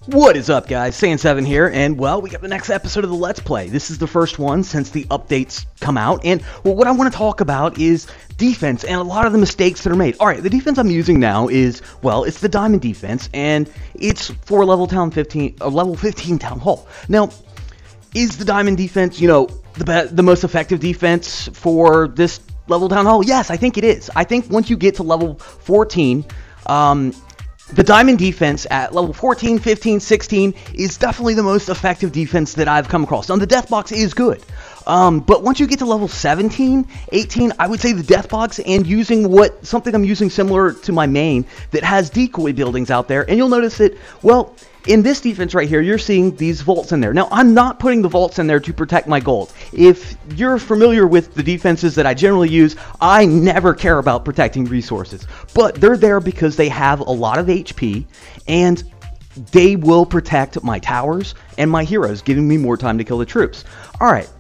What is up, guys? Saiyan7 here, and well, we got the next episode of the Let's Play. This is the first one since the updates come out, and well, what I want to talk about is defense and a lot of the mistakes that are made. Alright, the defense I'm using now is, well, it's the Diamond defense, and it's for level 15 Town Hall. Now, is the Diamond defense, the most effective defense for this level Town Hall? Yes, I think it is. I think once you get to level 14, the Diamond defense at level 14, 15, 16 is definitely the most effective defense that I've come across. Now, the Death Box is good, but once you get to level 17, 18, I would say the Death Box and using something I'm using similar to my main that has decoy buildings out there, and you'll notice that, well, in this defense right here, you're seeing these vaults in there. Now, I'm not putting the vaults in there to protect my gold. If you're familiar with the defenses that I generally use, I never care about protecting resources. But they're there because they have a lot of HP, and they will protect my towers and my heroes, giving me more time to kill the troops. Alright,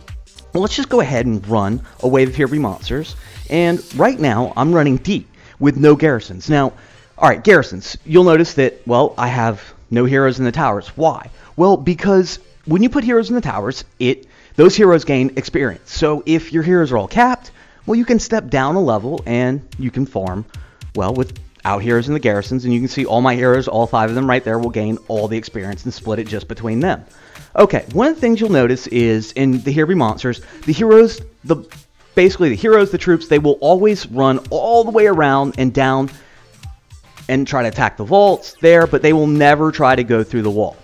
well, let's just go ahead and run a wave of heavy monsters. And right now, I'm running D with no garrisons. Now, alright, garrisons. You'll notice that, well, I have no heroes in the towers. Why? Well, because when you put heroes in the towers, those heroes gain experience. So if your heroes are all capped, well, you can step down a level and you can farm, well, without heroes in the garrisons, and you can see all my heroes, all 5 of them right there, will gain all the experience and split it just between them. Okay, one of the things you'll notice is in the heavy monsters, the heroes, basically the heroes, the troops, they will always run all the way around and down and try to attack the vaults there, but they will never try to go through the wall.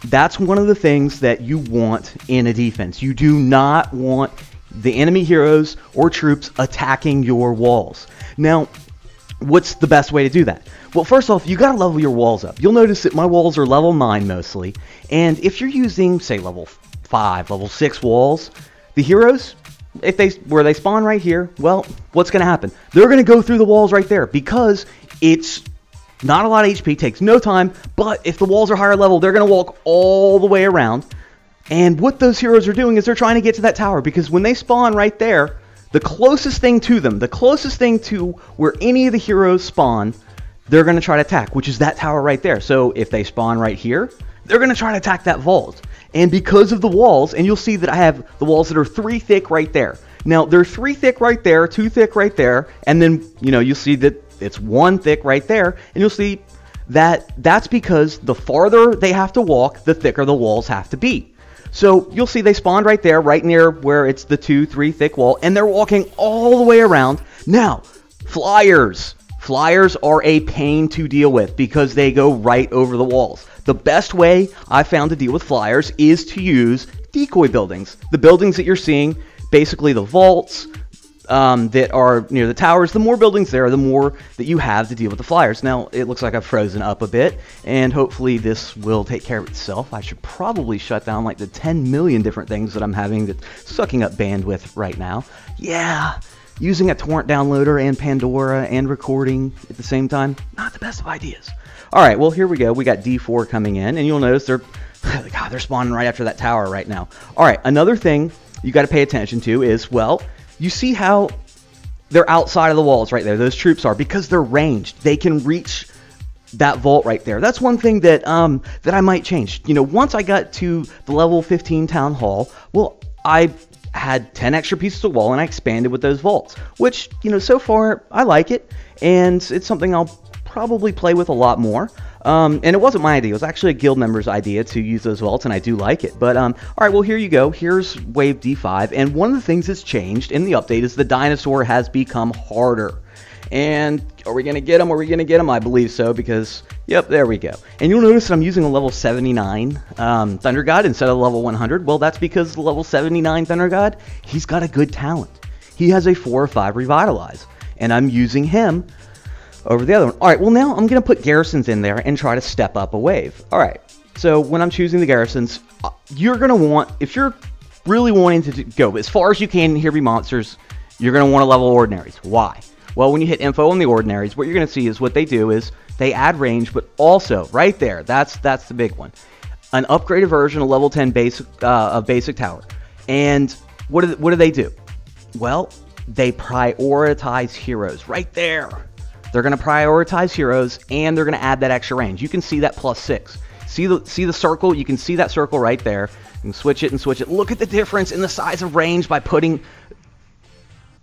That's one of the things that you want in a defense. You do not want the enemy heroes or troops attacking your walls. Now, what's the best way to do that? Well, first off, you gotta level your walls up. You'll notice that my walls are level 9 mostly, and if you're using, say, level 5, level 6 walls, the heroes, where they spawn right here, well, what's gonna happen? They're gonna go through the walls right there because it's not a lot of HP, takes no time, but if the walls are higher level, they're going to walk all the way around. And what those heroes are doing is they're trying to get to that tower, because when they spawn right there, the closest thing to them, the closest thing to where any of the heroes spawn, they're going to try to attack, which is that tower right there. So if they spawn right here, they're going to try to attack that vault. And because of the walls, and you'll see that I have the walls that are 3 thick right there. Now, they're 3 thick right there, 2 thick right there, and then, you'll see that it's 1 thick right there, and you'll see that that's because the farther they have to walk, the thicker the walls have to be. So you'll see they spawned right there, right near where it's the 2-3 thick wall, and they're walking all the way around. Now, flyers. Flyers are a pain to deal with because they go right over the walls. The best way I found to deal with flyers is to use decoy buildings. The buildings that you're seeing, basically the vaults, that are near the towers, the more buildings there, the more that you have to deal with the flyers. Now, it looks like I've frozen up a bit, and hopefully this will take care of itself. I should probably shut down like the 10 million different things that I'm having that's sucking up bandwidth right now. Yeah, using a torrent downloader and Pandora and recording at the same time, not the best of ideas. Alright, well, here we go. We got D4 coming in, and you'll notice they're spawning right after that tower right now. Alright, another thing you got to pay attention to is, well, you see how they're outside of the walls right there. Those troops are, because they're ranged. They can reach that vault right there. That's one thing that that I might change. Once I got to the level 15 Town Hall, well, I had 10 extra pieces of wall, and I expanded with those vaults, which, so far, I like it, and it's something I'll probably play with a lot more. And it wasn't my idea. It was actually a guild member's idea to use those vaults, and I do like it. But, alright, well, here you go. Here's wave D5, and one of the things that's changed in the update is the dinosaur has become harder. And are we going to get him? Are we going to get him? I believe so, because, yep, there we go. And you'll notice that I'm using a level 79 Thunder God instead of level 100. Well, that's because the level 79 Thunder God, he's got a good talent. He has a 4 or 5 Revitalize, and I'm using him over the other one. Alright, well, now I'm going to put garrisons in there and try to step up a wave. Alright, so when I'm choosing the garrisons, you're going to want, if you're really wanting to go as far as you can in heavy monsters, you're going to want to level ordinaries. Why? Well, when you hit info on the ordinaries, what you're going to see is what they do is they add range, but also, right there, that's the big one, an upgraded version of level 10 basic tower. And what do they do? Well, they prioritize heroes right there. They're going to prioritize heroes, and they're going to add that extra range. You can see that +6. See the circle? You can see that circle right there. You can switch it and switch it. Look at the difference in the size of range by putting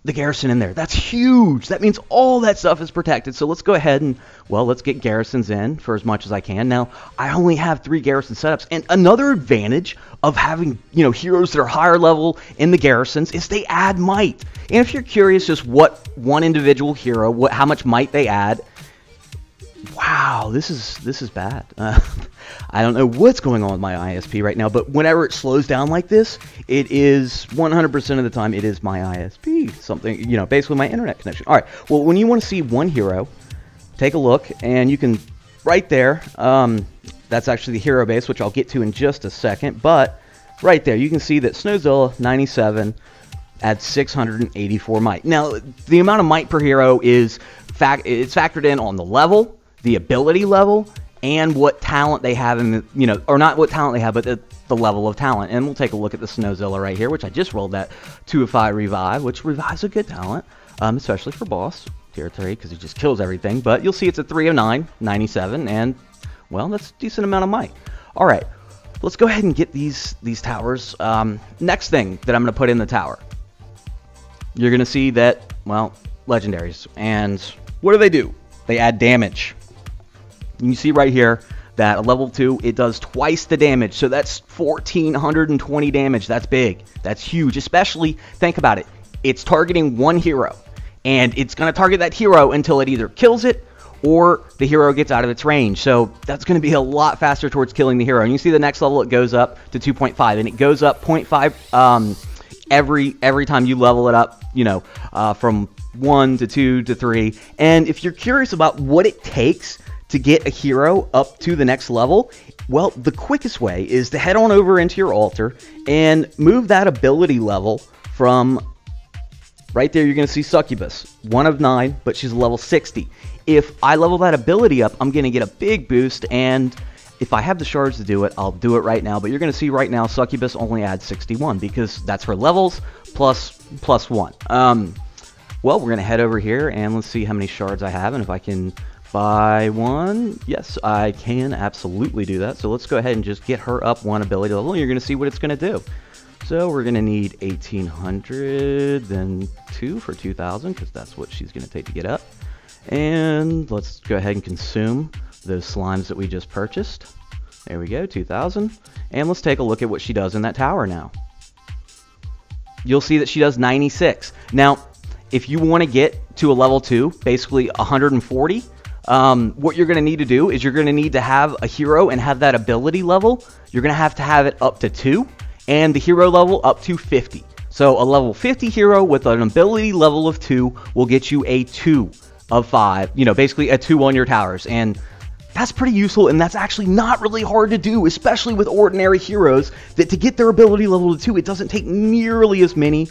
the garrison in there. That's huge. That means all that stuff is protected. So let's go ahead and, well, let's get garrisons in for as much as I can. Now, I only have 3 garrison setups. And another advantage of having, heroes that are higher level in the garrisons is they add might. And if you're curious just what one individual hero, how much might they add, wow, this is bad. I don't know what's going on with my ISP right now, but whenever it slows down like this, it is 100% of the time it is my ISP. Something, basically my internet connection. All right, well, when you want to see one hero, take a look, and you can, right there, that's actually the hero base, which I'll get to in just a second, but right there, you can see that Snowzilla 97 adds 684 might. Now, the amount of might per hero it's factored in on the level, the ability level, and what talent they have in the, or not what talent they have, but the level of talent. And we'll take a look at the Snowzilla right here, which I just rolled that 2 of 5 revive, which revives a good talent, especially for boss tier 3, because he just kills everything. But you'll see it's a 3 of 9, 97, and, well, that's a decent amount of might. All right, let's go ahead and get these towers. Next thing that I'm going to put in the tower, you're going to see that, well, legendaries. And what do? They add damage. You can see right here that a level 2, it does twice the damage. So that's 1,420 damage. That's big. That's huge. Especially, think about it. It's targeting one hero. And it's going to target that hero until it either kills it or the hero gets out of its range. So that's going to be a lot faster towards killing the hero. And you see the next level, it goes up to 2.5. And it goes up 0.5 every time you level it up, from 1 to 2 to 3. And if you're curious about what it takes to get a hero up to the next level, well, the quickest way is to head on over into your altar and move that ability level from right there. You're going to see Succubus, 1 of 9, but she's level 60. If I level that ability up, I'm going to get a big boost, and if I have the shards to do it, I'll do it right now. But you're going to see right now Succubus only adds 61 because that's her levels plus 1. Well, we're going to head over here and let's see how many shards I have and if I can buy one. Yes, I can absolutely do that. So let's go ahead and just get her up 1 ability level. You're going to see what it's going to do. So we're going to need 1,800, then 2 for 2,000 because that's what she's going to take to get up. And let's go ahead and consume those slimes that we just purchased. There we go, 2,000. And let's take a look at what she does in that tower now. You'll see that she does 96. Now, if you want to get to a level 2, basically 140, what you're going to need to do is you're going to need to have a hero and have that ability level. You're going to have it up to 2, and the hero level up to 50. So a level 50 hero with an ability level of 2 will get you a 2 of 5, basically a 2 on your towers. And that's pretty useful, and that's actually not really hard to do, especially with ordinary heroes, that to get their ability level to 2, it doesn't take nearly as many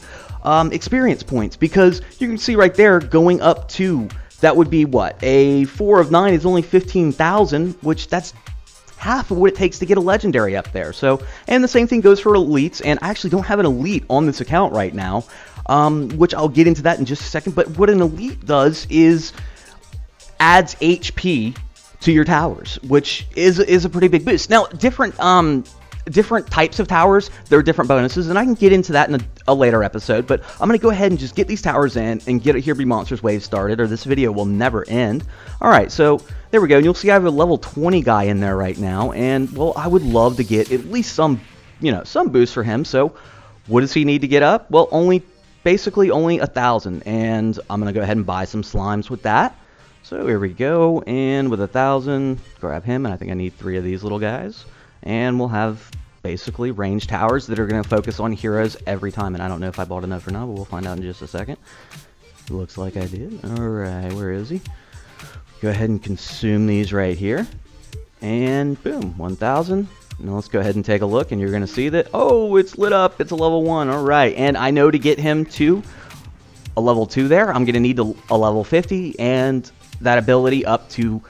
experience points, because you can see right there going up to, that would be what, a 4 of 9 is only 15,000, which that's half of what it takes to get a legendary up there. So, and the same thing goes for elites, and I actually don't have an elite on this account right now, which I'll get into that in just a second. But what an elite does is adds HP to your towers, which is a pretty big boost. Now, different types of towers, there are different bonuses, and I can get into that in a later episode, but I'm going to go ahead and just get these towers in and get a Here Be Monsters wave started, or this video will never end. Alright, so there we go, and you'll see I have a level 20 guy in there right now, and, well, I would love to get at least some, some boost for him. So what does he need to get up? Well, basically only 1,000, and I'm going to go ahead and buy some slimes with that. So here we go, and with 1,000, grab him, and I think I need 3 of these little guys. And we'll have basically ranged towers that are going to focus on heroes every time. And I don't know if I bought enough or not, but we'll find out in just a second. Looks like I did. Alright, where is he? Go ahead and consume these right here. And boom, 1,000. Now let's go ahead and take a look, and you're going to see that, oh, it's lit up. It's a level 1. Alright, and I know to get him to a level 2 there, I'm going to need a level 50, and that ability up to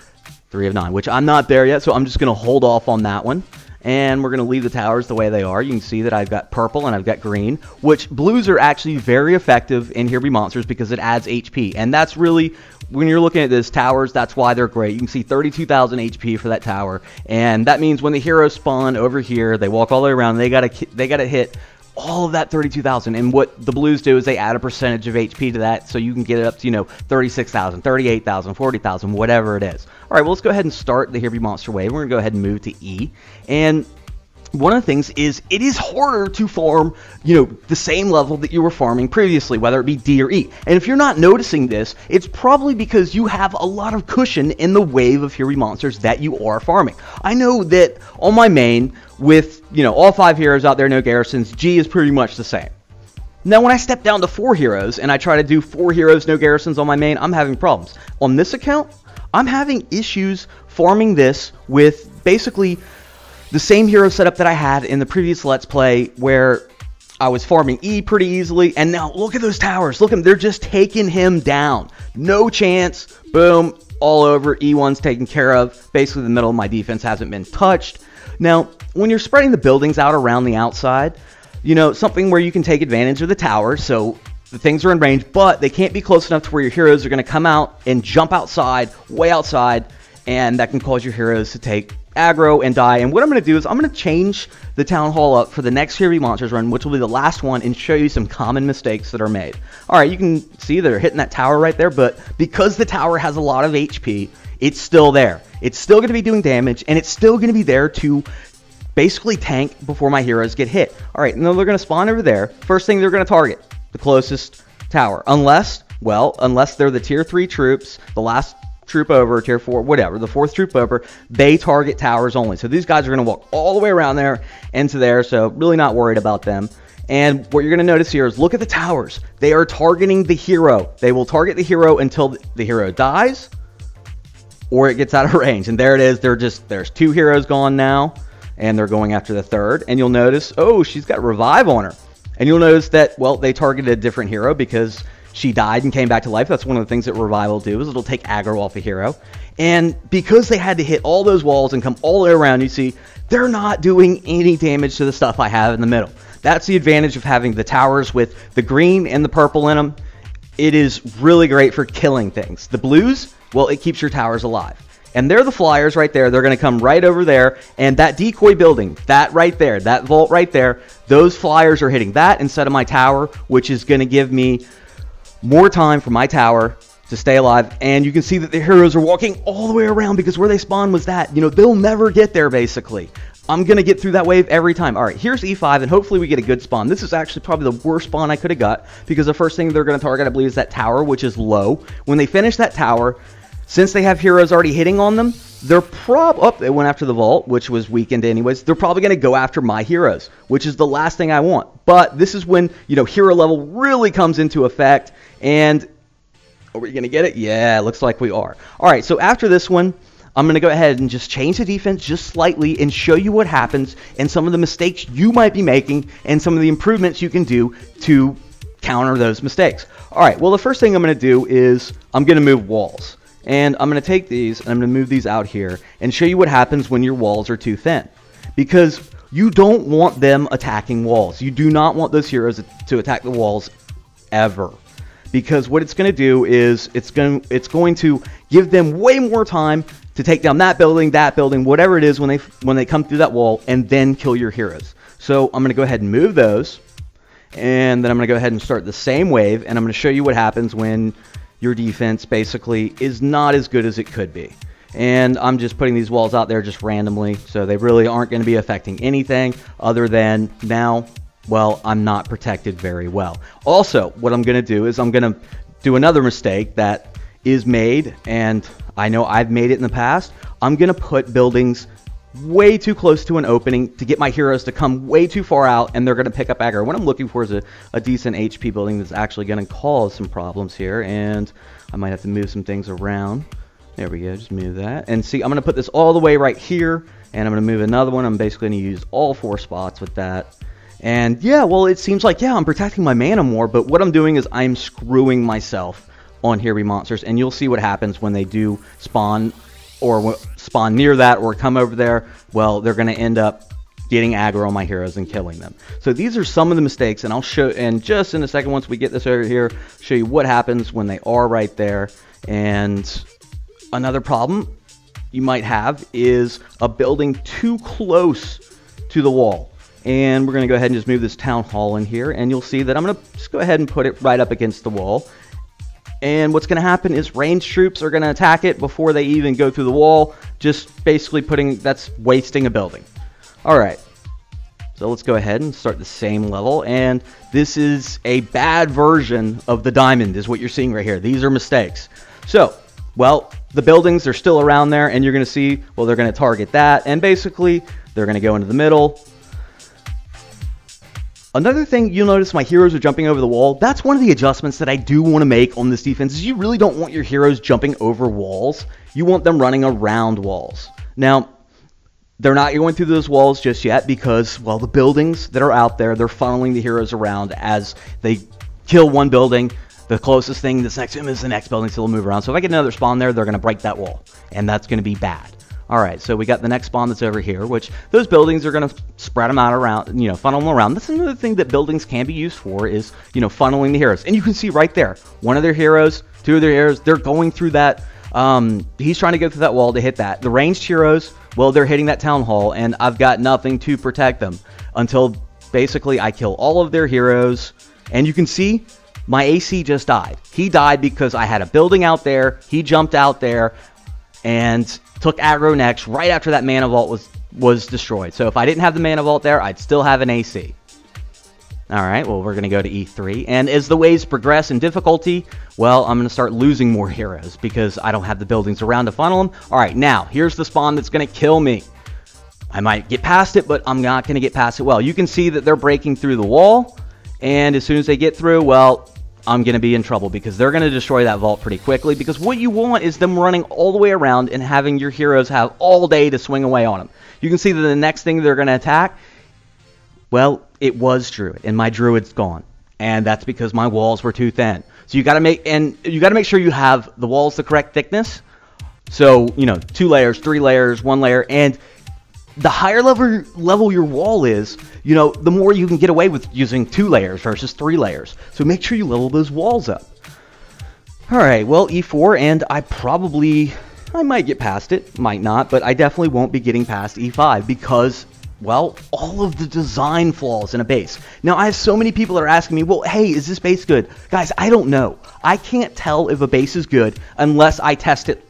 3 of 9, which I'm not there yet, so I'm just going to hold off on that one. and we're going to leave the towers the way they are. You can see that I've got purple and I've got green, which blues are actually very effective in Here Be Monsters because it adds HP, and that's really, when you're looking at this towers, that's why they're great. You can see 32,000 HP for that tower, and that means when the heroes spawn over here, they walk all the way around, they gotta hit all of that 32,000, and what the blues do is they add a percentage of HP to that, so you can get it up to, you know, 36,000, 38,000, 40,000, whatever it is. All right, well, let's go ahead and start the Here Be Monster wave. We're gonna go ahead and move to E, and one of the things is it is harder to farm, you know, the same level that you were farming previously, whether it be D or E. And if you're not noticing this, it's probably because you have a lot of cushion in the wave of Here Be Monsters that you are farming. I know that on my main, with, you know, all 5 heroes out there, no garrisons, G is pretty much the same. Now, when I step down to 4 heroes and I try to do 4 heroes, no garrisons on my main, I'm having problems. On this account, I'm having issues farming this with basically the same hero setup that I had in the previous Let's Play, where I was farming E pretty easily, and now look at those towers. Look at them, they're just taking him down. No chance, boom, all over, E1's taken care of. Basically, the middle of my defense hasn't been touched. Now, when you're spreading the buildings out around the outside, you know, something where you can take advantage of the towers, so the things are in range, but they can't be close enough to where your heroes are going to come out and jump outside, way outside, and that can cause your heroes to take aggro and die. And what I'm going to do is I'm going to change the town hall up for the next Here Be Monsters run, which will be the last one, and show you some common mistakes that are made. Alright, you can see they're hitting that tower right there, but because the tower has a lot of HP, it's still there. It's still going to be doing damage, and it's still going to be there to basically tank before my heroes get hit. Alright, now they're going to spawn over there. First thing they're going to target, the closest tower. Unless they're the tier 3 troops, the last troop over, tier 4, whatever, the 4th troop over, they target towers only. So these guys are going to walk all the way around there into there, so really not worried about them. And what you're going to notice here is look at the towers. They are targeting the hero. They will target the hero until the hero dies or it gets out of range. And there it is. There's 2 heroes gone now, and they're going after the 3rd. And you'll notice, oh, she's got revive on her. And you'll notice that, well, they targeted a different hero because she died and came back to life. That's one of the things that revival will do, is it'll take aggro off a hero. And because they had to hit all those walls and come all the way around, you see, they're not doing any damage to the stuff I have in the middle. That's the advantage of having the towers with the green and the purple in them. It is really great for killing things. The blues, well, it keeps your towers alive. And they're the flyers right there. They're going to come right over there. And that decoy building, that right there, that vault right there, those flyers are hitting that instead of my tower, which is going to give me more time for my tower to stay alive. And you can see that the heroes are walking all the way around because where they spawn was that. You know, they'll never get there, basically. I'm going to get through that wave every time. All right, here's E5, and hopefully we get a good spawn. This is actually probably the worst spawn I could have got because the first thing they're going to target, I believe, is that tower, which is low. When they finish that tower, since they have heroes already hitting on them, they're they went after the vault, which was weakened anyways. They're probably going to go after my heroes, which is the last thing I want. But this is when, you know, hero level really comes into effect. And are we going to get it? Yeah, looks like we are. All right, so after this one, I'm going to go ahead and just change the defense just slightly and show you what happens and some of the mistakes you might be making and some of the improvements you can do to counter those mistakes. All right, well, the first thing I'm going to do is I'm going to move walls. And I'm going to take these and I'm going to move these out here and show you what happens when your walls are too thin. Because you don't want them attacking walls. You do not want those heroes to attack the walls ever. Because what it's going to do is it's going to give them way more time to take down that building, whatever it is when they come through that wall, and then kill your heroes. So I'm going to go ahead and move those. And then I'm going to go ahead and start the same wave. And I'm going to show you what happens when your defense basically is not as good as it could be. And I'm just putting these walls out there just randomly, so they really aren't going to be affecting anything other than now, well, I'm not protected very well. Also, what I'm going to do is I'm going to do another mistake that is made, and I know I've made it in the past. I'm going to put buildings way too close to an opening to get my heroes to come way too far out, and they're going to pick up aggro. What I'm looking for is a decent HP building that's actually going to cause some problems here, and I might have to move some things around. There we go, just move that. And see, I'm going to put this all the way right here, and I'm going to move another one. I'm basically going to use all 4 spots with that. And yeah, well, it seems like, yeah, I'm protecting my mana more, but what I'm doing is I'm screwing myself on Here Be Monsters, and you'll see what happens when they do spawn or spawn near that or come over there, well, they're going to end up getting aggro on my heroes and killing them. So these are some of the mistakes, and I'll show, and just in a second, once we get this over here, show you what happens when they are right there. And another problem you might have is a building too close to the wall. And we're going to go ahead and just move this town hall in here, and you'll see that I'm going to just go ahead and put it right up against the wall. And what's going to happen is ranged troops are going to attack it before they even go through the wall, just basically that's wasting a building. Alright, so let's go ahead and start the same level, and this is a bad version of the diamond is what you're seeing right here. These are mistakes. So, well, the buildings are still around there, and you're going to see, well, they're going to target that, and basically, they're going to go into the middle. Another thing, you'll notice my heroes are jumping over the wall. That's one of the adjustments that I do want to make on this defense, is you really don't want your heroes jumping over walls. You want them running around walls. Now, they're not going through those walls just yet because, well, the buildings that are out there, they're funneling the heroes around as they kill one building. The closest thing that's next to them is the next building, so they'll move around. So if I get another spawn there, they're going to break that wall, and that's going to be bad. Alright, so we got the next spawn that's over here, which those buildings are going to spread them out around, funnel them around. That's another thing that buildings can be used for is, funneling the heroes. And you can see right there, one of their heroes, two of their heroes, they're going through that. He's trying to go through that wall to hit that. The ranged heroes, well, they're hitting that town hall, and I've got nothing to protect them until basically I kill all of their heroes. And you can see my AC just died. He died because I had a building out there. He jumped out there and took aggro next right after that mana vault was destroyed. So if I didn't have the mana vault there, I'd still have an AC. Alright, well, we're going to go to E3. And as the waves progress in difficulty, well, I'm going to start losing more heroes because I don't have the buildings around to funnel them. Alright, now, here's the spawn that's going to kill me. I might get past it, but I'm not going to get past it well. You can see that they're breaking through the wall, and as soon as they get through, well, I'm going to be in trouble because they're going to destroy that vault pretty quickly, because what you want is them running all the way around and having your heroes have all day to swing away on them. You can see that the next thing they're going to attack, well, it was Druid, and my Druid's gone. And that's because my walls were too thin. So you got to make sure you have the walls the correct thickness. So, 2 layers, 3 layers, 1 layer, and the higher level your wall is, the more you can get away with using 2 layers versus 3 layers. So make sure you level those walls up. Alright, well, E4, and I might get past it, might not, but I definitely won't be getting past E5 because, well, all of the design flaws in a base. Now, I have so many people that are asking me, well, hey, is this base good? Guys, I don't know. I can't tell if a base is good unless I test it,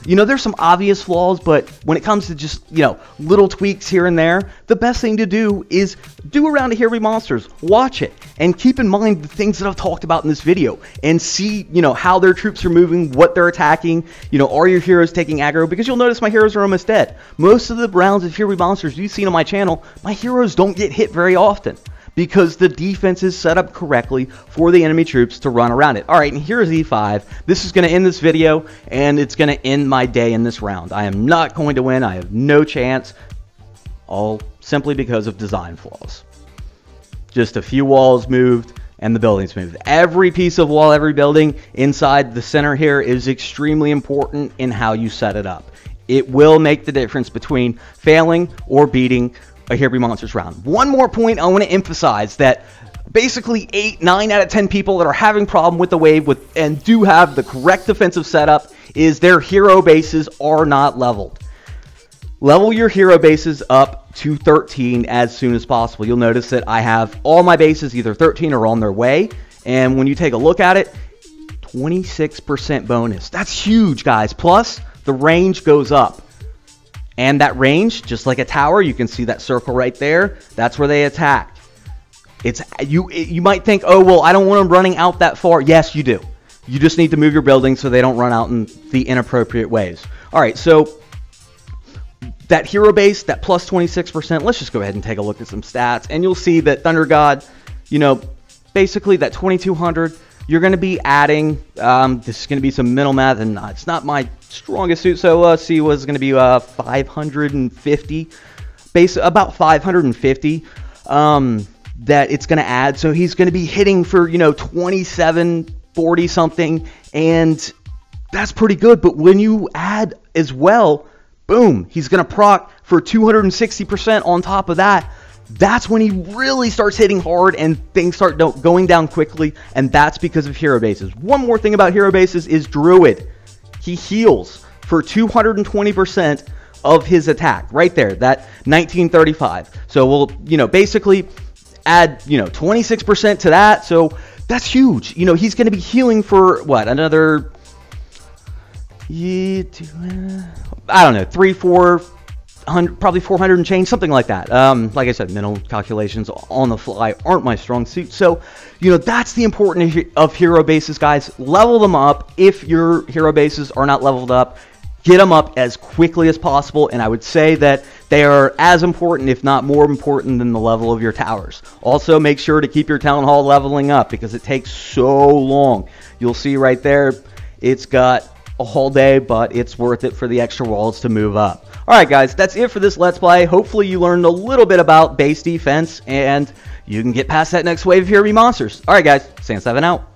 there's some obvious flaws, but when it comes to just, little tweaks here and there, the best thing to do is do a round of Here Be Monsters, watch it, and keep in mind the things that I've talked about in this video, and see, how their troops are moving, what they're attacking, are your heroes taking aggro, because you'll notice my heroes are almost dead. Most of the rounds of Here Be Monsters you've seen on my channel, my heroes don't get hit very often, because the defense is set up correctly for the enemy troops to run around it. Alright, and here's E5. This is going to end this video, and it's going to end my day in this round. I am not going to win. I have no chance, all simply because of design flaws. Just a few walls moved, and the buildings moved. Every piece of wall, every building inside the center here is extremely important in how you set it up. It will make the difference between failing or beating a Here Be Monsters round. One more point I want to emphasize, that basically 9 out of 10 people that are having problem with the wave and do have the correct defensive setup is their hero bases are not leveled. Level your hero bases up to 13 as soon as possible. You'll notice that I have all my bases either 13 or on their way, and when you take a look at it, 26% bonus. That's huge, guys. Plus, the range goes up. And that range, just like a tower, you can see that circle right there. That's where they attack. You might think, oh, well, I don't want them running out that far. Yes, you do. You just need to move your buildings so they don't run out in the inappropriate ways. All right, so that hero base, that plus 26%, let's just go ahead and take a look at some stats. And you'll see that Thunder God, basically that 2200, you're going to be adding, this is going to be some mental math, and it's not my strongest suit, so let's see what's going to be 550, about 550 that it's going to add. So he's going to be hitting for, 27, 40 something, and that's pretty good. But when you add as well, boom, he's going to proc for 260% on top of that. That's when he really starts hitting hard and things start going down quickly, and that's because of hero bases. One more thing about hero bases is Druid. He heals for 220% of his attack right there, that 1935. So we'll, basically add, 26% to that. So that's huge. He's going to be healing for what, another, I don't know, 400, probably 400 and change, something like that. Like I said, mental calculations on the fly aren't my strong suit. So, that's the importance of hero bases, guys. Level them up. If your hero bases are not leveled up, get them up as quickly as possible. And I would say that they are as important, if not more important, than the level of your towers. Also, make sure to keep your town hall leveling up because it takes so long. You'll see right there, it's got a whole day, but it's worth it for the extra walls to move up. Alright guys, that's it for this Let's Play. Hopefully you learned a little bit about base defense, and you can get past that next wave of hero monsters. Alright guys, Sand7 out.